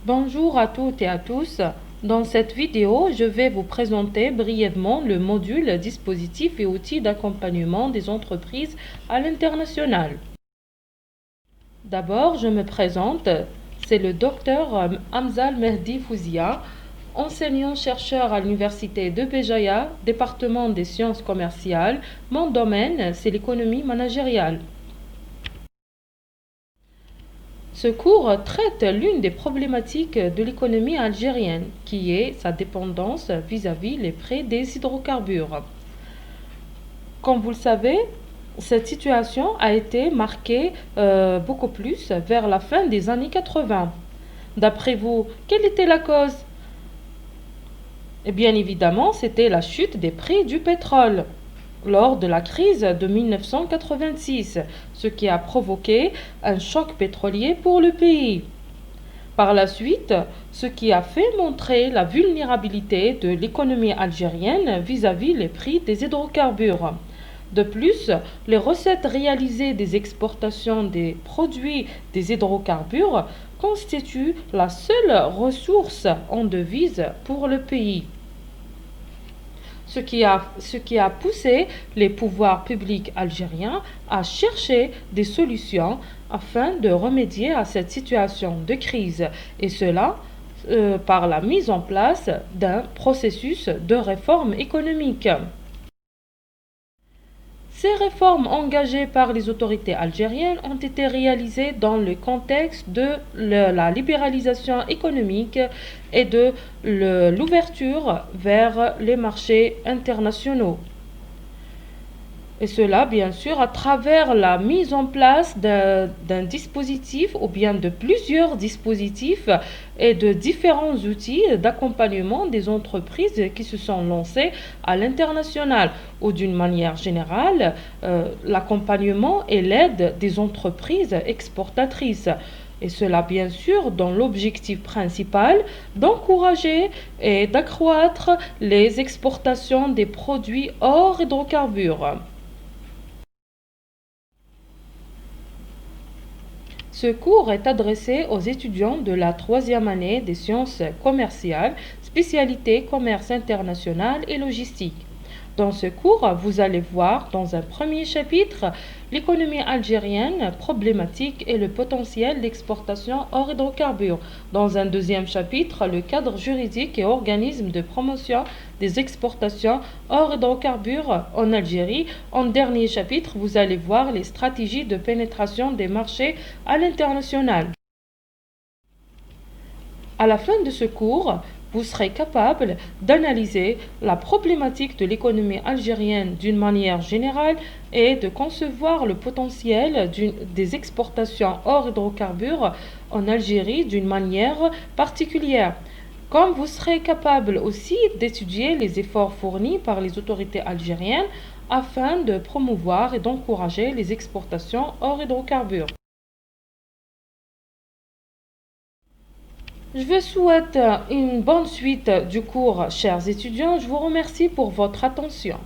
Bonjour à toutes et à tous. Dans cette vidéo, je vais vous présenter brièvement le module dispositifs et outils d'accompagnement des entreprises à l'international. D'abord, je me présente. C'est le docteur Hamzal Mehdi Fouzia, enseignant-chercheur à l'université de Béjaïa, département des sciences commerciales. Mon domaine, c'est l'économie managériale. Ce cours traite l'une des problématiques de l'économie algérienne, qui est sa dépendance vis-à-vis les prix des hydrocarbures. Comme vous le savez, cette situation a été marquée beaucoup plus vers la fin des années 80. D'après vous, quelle était la cause? Et bien évidemment, c'était la chute des prix du pétrole lors de la crise de 1986, ce qui a provoqué un choc pétrolier pour le pays. Par la suite, ce qui a fait montrer la vulnérabilité de l'économie algérienne vis-à-vis les prix des hydrocarbures. De plus, les recettes réalisées des exportations des produits des hydrocarbures constituent la seule ressource en devises pour le pays. Ce qui a poussé les pouvoirs publics algériens à chercher des solutions afin de remédier à cette situation de crise, et cela par la mise en place d'un processus de réforme économique. Ces réformes engagées par les autorités algériennes ont été réalisées dans le contexte de la libéralisation économique et de l'ouverture vers les marchés internationaux. Et cela, bien sûr, à travers la mise en place d'un dispositif ou bien de plusieurs dispositifs et de différents outils d'accompagnement des entreprises qui se sont lancées à l'international, ou d'une manière générale, l'accompagnement et l'aide des entreprises exportatrices. Et cela, bien sûr, dans l'objectif principal d'encourager et d'accroître les exportations des produits hors hydrocarbures. Ce cours est adressé aux étudiants de la troisième année des sciences commerciales, spécialité commerce international et logistique. Dans ce cours, vous allez voir dans un premier chapitre l'économie algérienne, problématique et le potentiel d'exportation hors hydrocarbures. Dans un deuxième chapitre, le cadre juridique et organisme de promotion des exportations hors hydrocarbures en Algérie. En dernier chapitre, vous allez voir les stratégies de pénétration des marchés à l'international. À la fin de ce cours, vous serez capable d'analyser la problématique de l'économie algérienne d'une manière générale et de concevoir le potentiel des exportations hors hydrocarbures en Algérie d'une manière particulière. Comme vous serez capable aussi d'étudier les efforts fournis par les autorités algériennes afin de promouvoir et d'encourager les exportations hors hydrocarbures. Je vous souhaite une bonne suite du cours, chers étudiants. Je vous remercie pour votre attention.